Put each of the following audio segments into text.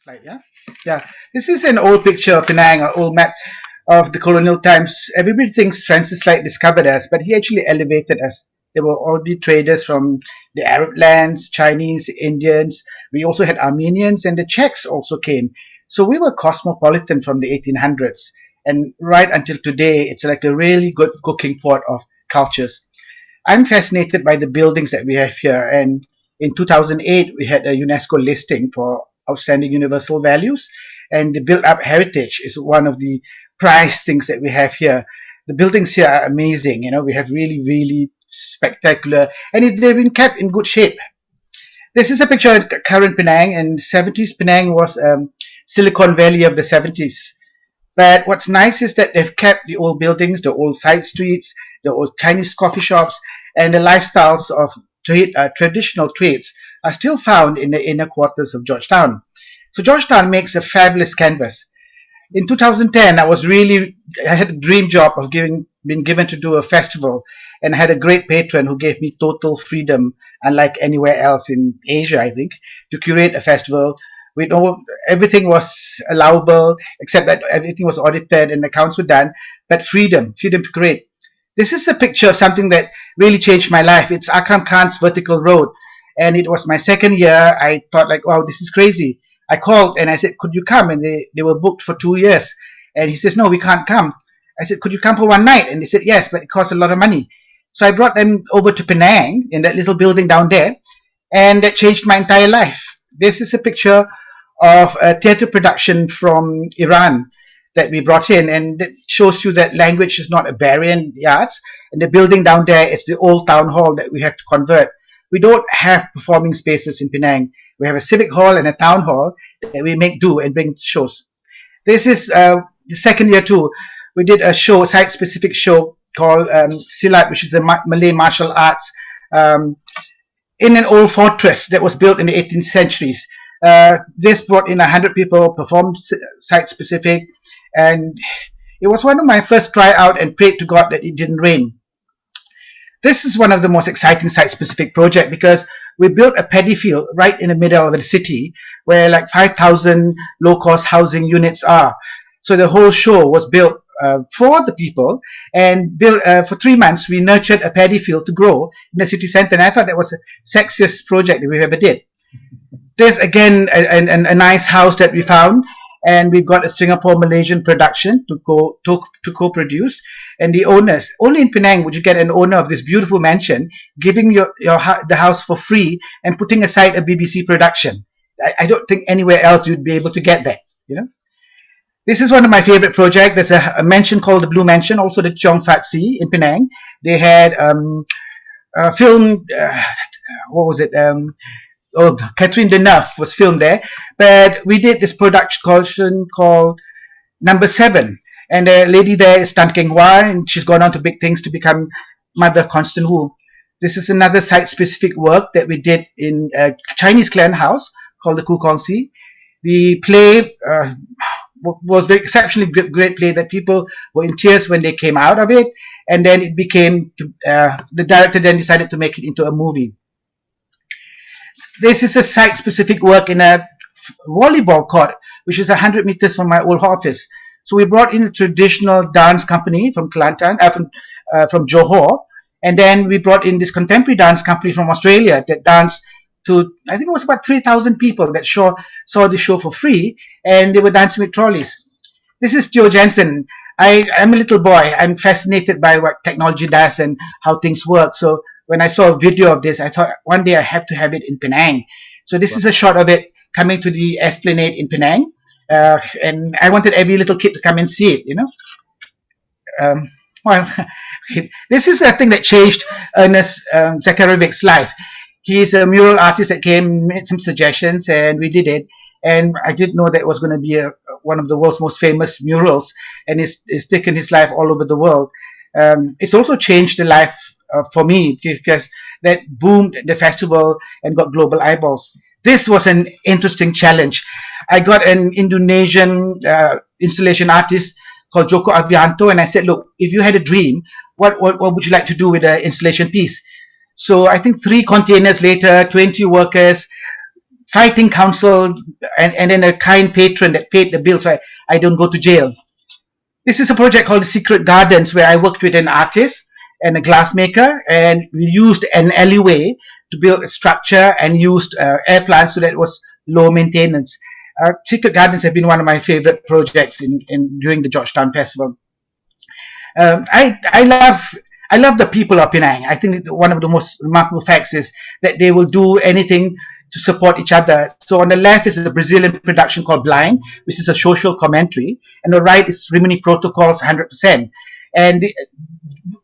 Slide, yeah? Yeah. This is an old picture of Penang, an old map of the colonial times. Everybody thinks Francis Light discovered us, but he actually elevated us. There were already traders from the Arab lands, Chinese, Indians. We also had Armenians, and the Czechs also came. So we were cosmopolitan from the 1800s. And right until today, it's like a really good cooking pot of cultures. I'm fascinated by the buildings that we have here. And in 2008, we had a UNESCO listing for outstanding universal values. And the built-up heritage is one of the prized things that we have here. The buildings here are amazing. You know, we have really, really spectacular, and they've been kept in good shape. This is a picture of current Penang. In the 70s, Penang was Silicon Valley of the 70s. But what's nice is that they've kept the old buildings, the old side streets, the old Chinese coffee shops, and the lifestyles of traditional trades are still found in the inner quarters of Georgetown. So Georgetown makes a fabulous canvas. In 2010, I had a dream job of being given to do a festival, and I had a great patron who gave me total freedom, unlike anywhere else in Asia, I think, to curate a festival. We know everything was allowable, except that everything was audited and accounts were done, but freedom to create. This is a picture of something that really changed my life. It's Akam Khan's Vertical Road, and it was my second year. I thought like, wow, this is crazy. I called and I said, could you come? And they were booked for 2 years. And he says, no, we can't come. I said, could you come for one night? And they said, yes, but it costs a lot of money. So I brought them over to Penang in that little building down there, and that changed my entire life. This is a picture of a theatre production from Iran that we brought in, and it shows you that language is not a barrier in the arts. And the building down there is the old town hall that we have to convert. We don't have performing spaces in Penang. We have a civic hall and a town hall that we make do and bring shows. This is the second year too. We did a show, site-specific show called Silat, which is the Malay martial arts, in an old fortress that was built in the 18th centuries. This brought in 100 people, performed site-specific, and it was one of my first tryout, and prayed to God that it didn't rain. This is one of the most exciting site-specific projects because we built a paddy field right in the middle of the city where like 5,000 low-cost housing units are. So the whole show was built for the people, and built for 3 months. We nurtured a paddy field to grow in the city center, and I thought that was the sexiest project that we ever did. There's again a nice house that we found, and we've got a Singapore-Malaysian production to co-produce. And the owners, only in Penang would you get an owner of this beautiful mansion giving the house for free and putting aside a BBC production. I don't think anywhere else you'd be able to get that. You know, this is one of my favorite projects. There's a mansion called the Blue Mansion, also the Chong Fat Sea in Penang. They had a film. What was it? Catherine Deneuve was filmed there, but we did this production called Number 7, and the lady there is Tan Keng Hua, and she's gone on to big things to become Mother Constant Wu. This is another site-specific work that we did in a Chinese clan house called the Ku Kong Si. The play was very exceptionally great play that people were in tears when they came out of it, and then it became the director then decided to make it into a movie. This is a site-specific work in a volleyball court, which is 100 meters from my old office. So we brought in a traditional dance company from Kelantan, from Johor, and then we brought in this contemporary dance company from Australia that danced to, I think it was about 3,000 people that saw the show for free, and they were dancing with trolleys. This is Theo Jensen. I'm a little boy. I'm fascinated by what technology does and how things work. So when I saw a video of this, I thought one day I have to have it in Penang. So this is a shot of it coming to the Esplanade in Penang. And I wanted every little kid to come and see it, you know. Well, this is the thing that changed Ernest Zakarevic's life. He's a mural artist that came, made some suggestions, and we did it. And I didn't know that it was going to be one of the world's most famous murals, and it's taken his life all over the world. It's also changed the life for me because that boomed the festival and got global eyeballs. This was an interesting challenge. I got an Indonesian installation artist called Joko Avianto, and I said, look, if you had a dream, what would you like to do with the installation piece? So I think 3 containers later, 20 workers, fighting counsel, and then a kind patron that paid the bill so I don't go to jail. This is a project called the Secret Gardens, where I worked with an artist and a glassmaker, and we used an alleyway to build a structure and used air plants so that it was low maintenance. Secret Gardens have been one of my favorite projects during the Georgetown Festival. I love the people of Penang. I think one of the most remarkable facts is that they will do anything to support each other. So on the left is a Brazilian production called Blind, which is a social commentary, and on the right is Rimini Protocols 100%. And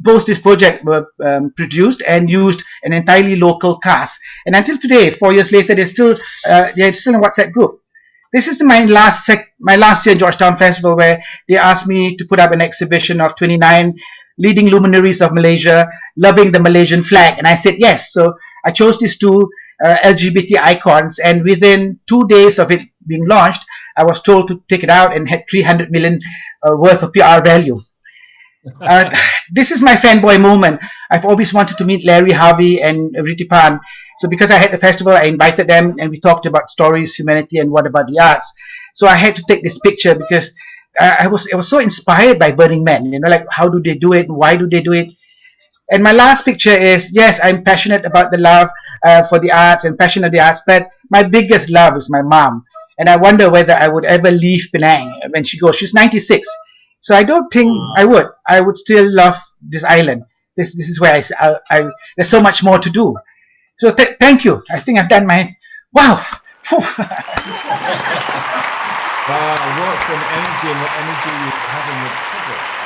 both these projects were produced and used an entirely local cast. And until today, 4 years later, they're still in a WhatsApp group. This is my last year in Georgetown Festival, where they asked me to put up an exhibition of 29 leading luminaries of Malaysia loving the Malaysian flag, and I said yes. So I chose these two LGBT icons, and within 2 days of it being launched, I was told to take it out and had 300 million worth of PR value. This is my fanboy moment. I've always wanted to meet Larry Harvey and Riti Pan. So because I had the festival, I invited them and we talked about stories, humanity, and what about the arts. So I had to take this picture because I was so inspired by Burning Man. Like how do they do it? Why do they do it? And my last picture is, yes, I'm passionate about the love for the arts and passion of the arts, but my biggest love is my mom. And I wonder whether I would ever leave Penang when she goes. She's 96. So I don't think I would. I would still love this island. This is where there's so much more to do. So thank you. I think I've done my, wow. Wow, what an energy and what energy you have in the public.